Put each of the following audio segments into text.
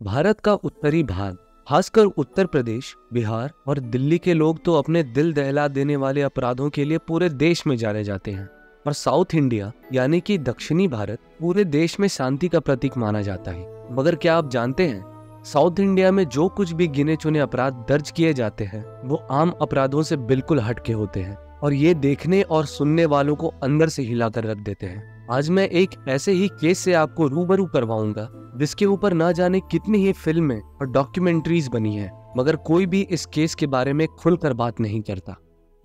भारत का उत्तरी भाग, खासकर उत्तर प्रदेश, बिहार और दिल्ली के लोग तो अपने दिल दहला देने वाले अपराधों के लिए पूरे देश में जाने जाते हैं। और साउथ इंडिया यानी कि दक्षिणी भारत पूरे देश में शांति का प्रतीक माना जाता है। मगर क्या आप जानते हैं, साउथ इंडिया में जो कुछ भी गिने चुने अपराध दर्ज किए जाते हैं वो आम अपराधों से बिल्कुल हटके होते हैं और ये देखने और सुनने वालों को अंदर से हिलाकर रख देते हैं। आज मैं एक ऐसे ही केस से आपको रूबरू करवाऊंगा जिसके ऊपर ना जाने कितनी ही फिल्में और डॉक्यूमेंट्रीज बनी है, मगर कोई भी इस केस के बारे में खुलकर बात नहीं करता।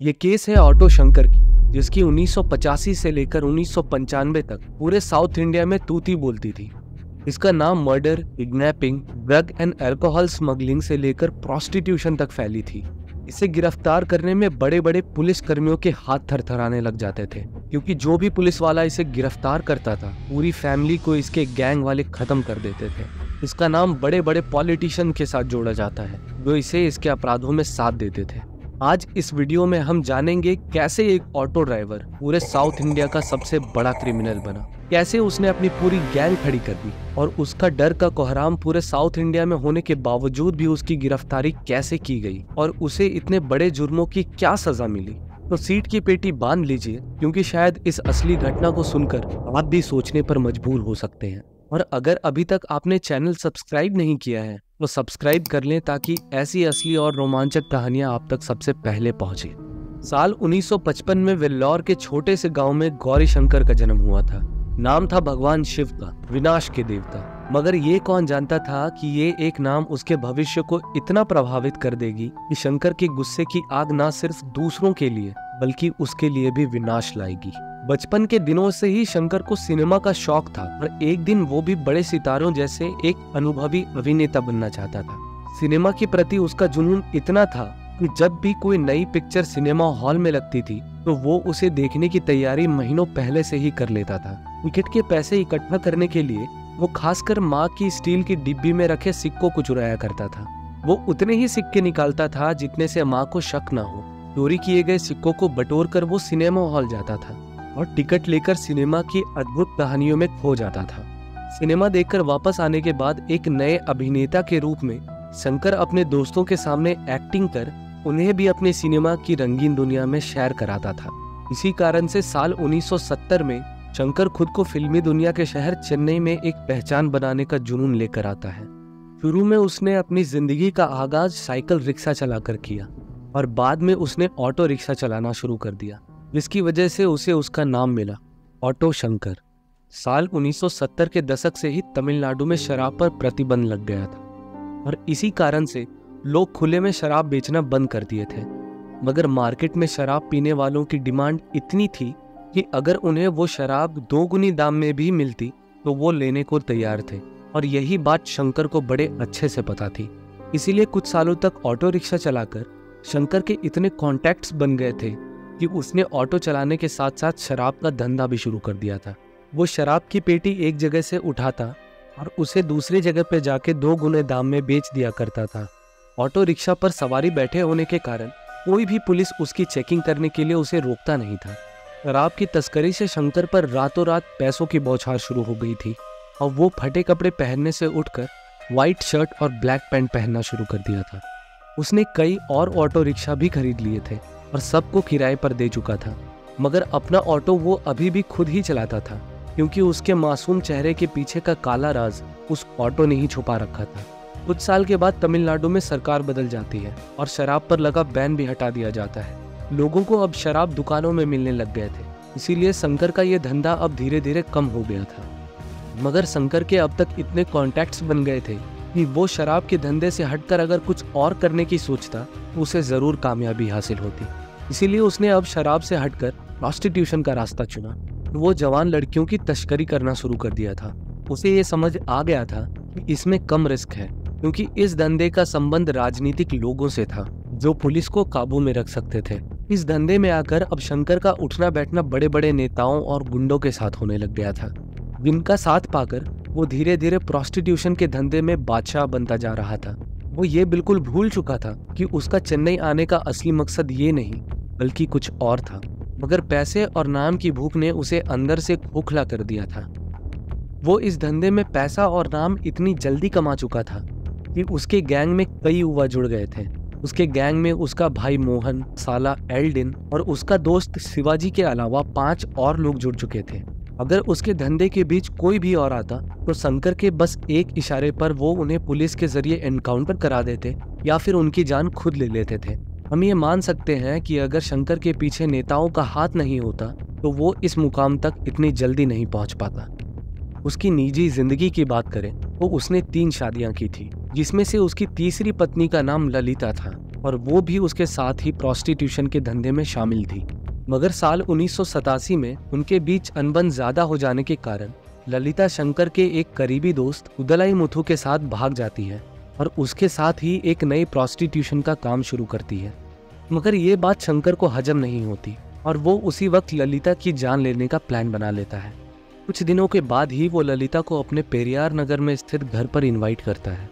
ये केस है ऑटो शंकर की, जिसकी 1985 से लेकर 1995 तक पूरे साउथ इंडिया में तूती बोलती थी। इसका नाम murder, kidnapping, drug and alcohol smuggling से लेकर प्रोस्टिट्यूशन तक फैली थी। इसे गिरफ्तार करने में बड़े बड़े पुलिस कर्मियों के हाथ थरथराने लग जाते थे, क्योंकि जो भी पुलिस वाला इसे गिरफ्तार करता था पूरी फैमिली को इसके गैंग वाले खत्म कर देते थे। इसका नाम बड़े बड़े पॉलिटिशियन के साथ जोड़ा जाता है जो इसे इसके अपराधों में साथ देते थे। आज इस वीडियो में हम जानेंगे कैसे एक ऑटो ड्राइवर पूरे साउथ इंडिया का सबसे बड़ा क्रिमिनल बना, कैसे उसने अपनी पूरी गैंग खड़ी कर दी और उसका डर का कोहराम पूरे साउथ इंडिया में होने के बावजूद भी उसकी गिरफ्तारी कैसे की गई और उसे इतने बड़े जुर्मों की क्या सजा मिली। तो सीट की पेटी बांध लीजिए, क्योंकि शायद इस असली घटना को सुनकर आप भी सोचने पर मजबूर हो सकते हैं। और अगर अभी तक आपने चैनल सब्सक्राइब नहीं किया है तो सब्सक्राइब कर लें, ताकि ऐसी असली और रोमांचक कहानियां आप तक सबसे पहले पहुंचे। साल 1955 में वेल्लौर के छोटे से गांव में गौरी शंकर का जन्म हुआ था। नाम था भगवान शिव का, विनाश के देवता। मगर ये कौन जानता था कि ये एक नाम उसके भविष्य को इतना प्रभावित कर देगी कि शंकर के गुस्से की आग न सिर्फ दूसरों के लिए बल्कि उसके लिए भी विनाश लाएगी। बचपन के दिनों से ही शंकर को सिनेमा का शौक था और एक दिन वो भी बड़े सितारों जैसे एक अनुभवी अभिनेता बनना चाहता था। सिनेमा के प्रति उसका जुनून इतना था कि जब भी कोई नई पिक्चर सिनेमा हॉल में लगती थी तो वो उसे देखने की तैयारी महीनों पहले से ही कर लेता था। टिकट के पैसे इकट्ठा करने के लिए वो खासकर माँ की स्टील की डिब्बी में रखे सिक्कों को चुराया करता था। वो उतने ही सिक्के निकालता था जितने से माँ को शक न हो। चोरी किए गए सिक्कों को बटोर कर वो सिनेमा हॉल जाता था और टिकट लेकर सिनेमा की अद्भुत कहानियों में खो जाता था। सिनेमा देखकर वापस आने के बाद एक नए अभिनेता के रूप में शंकर अपने दोस्तों के सामने एक्टिंग कर उन्हें भी अपने सिनेमा की रंगीन दुनिया में शेयर कराता था। इसी कारण से साल 1970 में शंकर खुद को फिल्मी दुनिया के शहर चेन्नई में एक पहचान बनाने का जुनून लेकर आता है। शुरू में उसने अपनी जिंदगी का आगाज साइकिल रिक्शा चलाकर किया और बाद में उसने ऑटो रिक्शा चलाना शुरू कर दिया, जिसकी वजह से उसे उसका नाम मिला, ऑटो शंकर। साल 1970 के दशक से ही तमिलनाडु में शराब पर प्रतिबंध लग गया था और इसी कारण से लोग खुले में शराब बेचना बंद कर दिए थे। मगर मार्केट में शराब पीने वालों की डिमांड इतनी थी कि अगर उन्हें वो शराब 2 गुनी दाम में भी मिलती तो वो लेने को तैयार थे, और यही बात शंकर को बड़े अच्छे से पता थी। इसीलिए कुछ सालों तक ऑटो रिक्शा चलाकर शंकर के इतने कॉन्टैक्ट्स बन गए थे कि उसने ऑटो चलाने के साथ साथ शराब का धंधा भी शुरू कर दिया था। वो शराब की पेटी एक जगह से उठाता और उसे दूसरी जगह पे जाके 2 गुने दाम में बेच दिया करता था। ऑटो रिक्शा पर सवारी बैठे होने के कारण कोई भी पुलिस उसकी चेकिंग करने के लिए उसे रोकता नहीं था। शराब की तस्करी से शंकर पर रातों रात पैसों की बौछार शुरू हो गई थी और वो फटे कपड़े पहनने से उठकर व्हाइट शर्ट और ब्लैक पैंट पहनना शुरू कर दिया था। उसने कई और ऑटो रिक्शा भी खरीद लिए थे और सबको किराए पर दे चुका था, मगर अपना ऑटो वो अभी भी खुद ही चलाता था, क्योंकि उसके मासूम चेहरे के पीछे का काला राज उस ऑटो ने ही छुपा रखा था। कुछ साल के बाद तमिलनाडु में सरकार बदल जाती है और शराब पर लगा बैन भी हटा दिया जाता है। लोगों को अब शराब दुकानों में मिलने लग गए थे, इसीलिए शंकर का ये धंधा अब धीरे धीरे कम हो गया था। मगर शंकर के अब तक इतने कॉन्टैक्ट्स बन गए थे कि वो शराब के धंधे से हटकर अगर कुछ और करने की सोचता तो उसे जरूर कामयाबी हासिल होती। इसीलिए उसने अब शराब से हटकर प्रोस्टिट्यूशन का रास्ता चुना। वो जवान लड़कियों की तस्करी करना शुरू कर दिया था। उसे ये समझ आ गया था कि इसमें कम रिस्क है, क्योंकि इस धंधे का संबंध राजनीतिक लोगों से था जो पुलिस को काबू में रख सकते थे। इस धंधे में आकर अब शंकर का उठना बैठना बड़े बड़े नेताओं और गुंडों के साथ होने लग गया था, जिनका साथ पाकर वो धीरे धीरे प्रोस्टिट्यूशन के धंधे में बादशाह बनता जा रहा था। वो ये बिल्कुल भूल चुका था कि उसका चेन्नई आने का असली मकसद ये नहीं बल्कि कुछ और था, मगर पैसे और नाम की भूख ने उसे अंदर से खोखला कर दिया था। वो इस धंधे में पैसा और नाम इतनी जल्दी कमा चुका था कि उसके गैंग में कई युवा जुड़ गए थे। उसके गैंग में उसका भाई मोहन, साला एल्डिन और उसका दोस्त शिवाजी के अलावा 5 और लोग जुड़ चुके थे। अगर उसके धंधे के बीच कोई भी और आता तो शंकर के बस एक इशारे पर वो उन्हें पुलिस के जरिए एनकाउंटर करा देते या फिर उनकी जान खुद ले लेते थे। हम ये मान सकते हैं कि अगर शंकर के पीछे नेताओं का हाथ नहीं होता तो वो इस मुकाम तक इतनी जल्दी नहीं पहुंच पाता। उसकी निजी जिंदगी की बात करें तो उसने 3 शादियां की थी, जिसमें से उसकी तीसरी पत्नी का नाम ललिता था और वो भी उसके साथ ही प्रोस्टिट्यूशन के धंधे में शामिल थी। मगर साल 1987 में उनके बीच अनबन ज्यादा हो जाने के कारण ललिता शंकर के एक करीबी दोस्त उदलाई मुथु के साथ भाग जाती है और उसके साथ ही एक नई प्रोस्टिट्यूशन का काम शुरू करती है। मगर ये बात शंकर को हजम नहीं होती और वो उसी वक्त ललिता की जान लेने का प्लान बना लेता है। कुछ दिनों के बाद ही वो ललिता को अपने पेरियार नगर में स्थित घर पर इनवाइट करता है।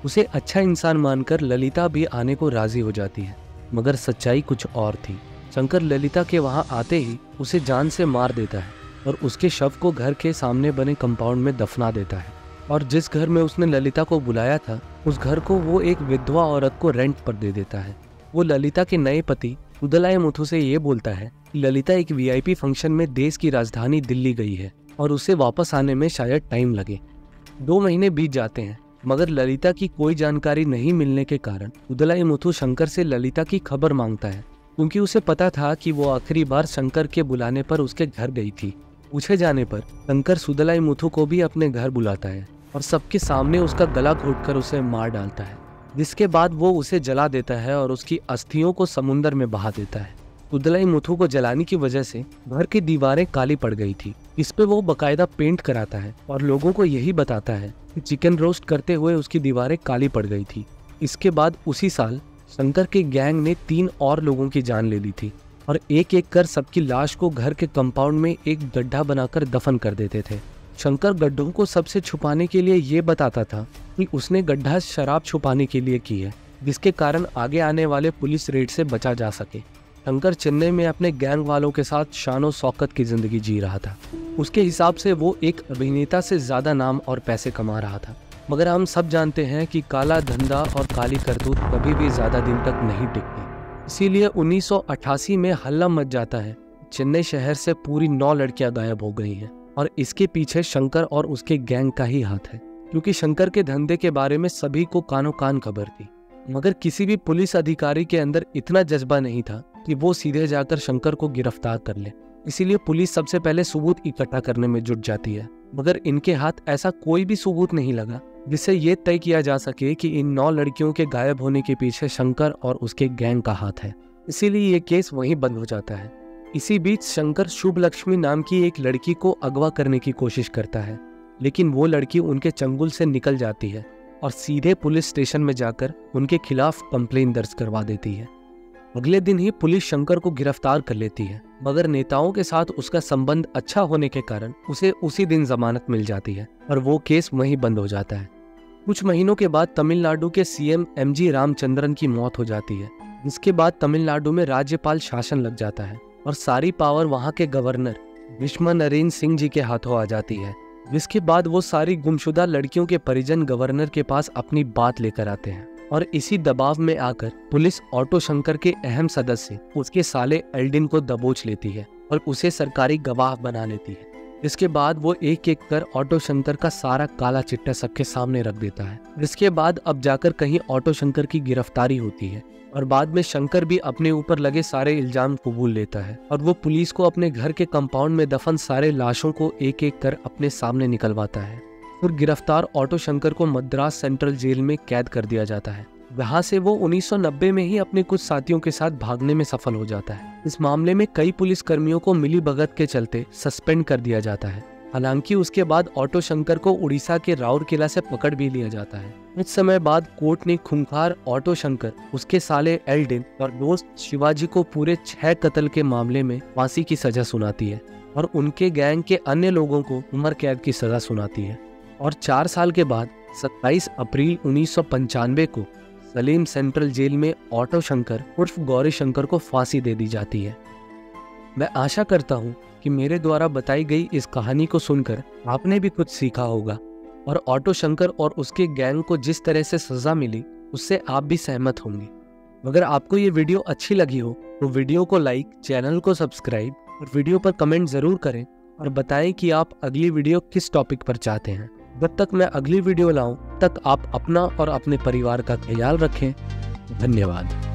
उसे अच्छा इंसान मानकर ललिता भी आने को राजी हो जाती है, मगर सच्चाई कुछ और थी। शंकर ललिता के वहां आते ही उसे जान से मार देता है और उसके शव को घर के सामने बने कंपाउंड में दफना देता है। और जिस घर में उसने ललिता को बुलाया था उस घर को वो एक विधवा औरत को रेंट पर दे देता है। वो ललिता के नए पति उदलाई मुथु से ये बोलता है कि ललिता एक वीआईपी फंक्शन में देश की राजधानी दिल्ली गई है और उसे वापस आने में शायद टाइम लगे। 2 महीने बीत जाते हैं, मगर ललिता की कोई जानकारी नहीं मिलने के कारण उदलाई मुथु शंकर से ललिता की खबर मांगता है, क्योंकि उसे पता था कि वो आखिरी बार शंकर के बुलाने पर उसके घर गई थी। पूछे जाने पर शंकर सुदलाई मुथु को भी अपने घर बुलाता है और सबके सामने उसका गला घोटकर उसे मार डालता है, जिसके बाद वो उसे जला देता है और उसकी अस्थियों को समुद्र में बहा देता है। उदलाई मुथु को जलाने की वजह से घर की दीवारें काली पड़ गई थी। इस पे वो बकायदा पेंट कराता है और लोगों को यही बताता है कि चिकन रोस्ट करते हुए उसकी दीवारें काली पड़ गई थी। इसके बाद उसी साल शंकर के गैंग ने 3 और लोगों की जान ले ली थी और एक एक कर सबकी लाश को घर के कंपाउंड में एक गड्ढा बनाकर दफन कर देते थे। शंकर गड्ढों को सबसे छुपाने के लिए ये बताता था कि उसने गड्ढा शराब छुपाने के लिए की है, जिसके कारण आगे आने वाले पुलिस रेड से बचा जा सके। शंकर चेन्नई में अपने गैंग वालों के साथ शानो शौकत की जिंदगी जी रहा था। उसके हिसाब से वो एक अभिनेता से ज्यादा नाम और पैसे कमा रहा था। मगर हम सब जानते हैं कि काला धंधा और काली करतूत कभी भी ज्यादा दिन तक नहीं टिकते। इसीलिए 1988 में हल्ला मच जाता है। चेन्नई शहर से पूरी 9 लड़कियां गायब हो गई हैं और इसके पीछे शंकर और उसके गैंग का ही हाथ है, क्योंकि शंकर के धंधे के बारे में सभी को कानो कान खबर थी। मगर किसी भी पुलिस अधिकारी के अंदर इतना जज्बा नहीं था कि वो सीधे जाकर शंकर को गिरफ्तार कर ले। इसीलिए पुलिस सबसे पहले सबूत इकट्ठा करने में जुट जाती है, मगर इनके हाथ ऐसा कोई भी सबूत नहीं लगा जिससे ये तय किया जा सके कि इन 9 लड़कियों के गायब होने के पीछे शंकर और उसके गैंग का हाथ है। इसीलिए ये केस वहीं बंद हो जाता है। इसी बीच शंकर शुभ लक्ष्मी नाम की एक लड़की को अगवा करने की कोशिश करता है, लेकिन वो लड़की उनके चंगुल से निकल जाती है और सीधे पुलिस स्टेशन में जाकर उनके खिलाफ कंप्लेन दर्ज करवा देती है। अगले दिन ही पुलिस शंकर को गिरफ्तार कर लेती है, मगर नेताओं के साथ उसका संबंध अच्छा होने के कारण उसे उसी दिन जमानत मिल जाती है और वो केस वहीं बंद हो जाता है। कुछ महीनों के बाद तमिलनाडु के सीएम एमजी रामचंद्रन की मौत हो जाती है। इसके बाद तमिलनाडु में राज्यपाल शासन लग जाता है और सारी पावर वहां के गवर्नर विश्व नरेन सिंह जी के हाथों आ जाती है, जिसके बाद वो सारी गुमशुदा लड़कियों के परिजन गवर्नर के पास अपनी बात लेकर आते हैं और इसी दबाव में आकर पुलिस ऑटो शंकर के अहम सदस्य उसके साले एल्डिन को दबोच लेती है और उसे सरकारी गवाह बना लेती है। इसके बाद वो एक एक कर ऑटो शंकर का सारा काला चिट्टा सबके सामने रख देता है। इसके बाद अब जाकर कहीं ऑटो शंकर की गिरफ्तारी होती है और बाद में शंकर भी अपने ऊपर लगे सारे इल्जाम कबूल लेता है और वो पुलिस को अपने घर के कंपाउंड में दफन सारे लाशों को एक एक कर अपने सामने निकलवाता है। फिर गिरफ्तार ऑटो शंकर को मद्रास सेंट्रल जेल में कैद कर दिया जाता है। वहां से वो 1990 में ही अपने कुछ साथियों के साथ भागने में सफल हो जाता है। इस मामले में कई पुलिस कर्मियों को मिलीभगत के चलते सस्पेंड कर दिया जाता है। हालांकि उसके बाद ऑटो शंकर को उड़ीसा के राउरकेला से पकड़ भी लिया जाता है। कुछ समय बाद कोर्ट ने खूंखार ऑटो शंकर, उसके साले एल्डिन और दोस्त शिवाजी को पूरे 6 कत्ल के मामले में फांसी की सजा सुनाती है और उनके गैंग के अन्य लोगों को उम्र कैद की सजा सुनाती है। और 4 साल के बाद 27 अप्रैल 1995 को सलीम सेंट्रल जेल में ऑटो शंकर उर्फ गौरी शंकर को फांसी दे दी जाती है। मैं आशा करता हूँ कि मेरे द्वारा बताई गई इस कहानी को सुनकर आपने भी कुछ सीखा होगा और ऑटो शंकर और उसके गैंग को जिस तरह से सजा मिली उससे आप भी सहमत होंगे। अगर आपको ये वीडियो अच्छी लगी हो तो वीडियो को लाइक, चैनल को सब्सक्राइब और वीडियो पर कमेंट जरूर करें और बताएं कि आप अगली वीडियो किस टॉपिक पर चाहते हैं। जब तक मैं अगली वीडियो लाऊं तक आप अपना और अपने परिवार का ख्याल रखें। धन्यवाद।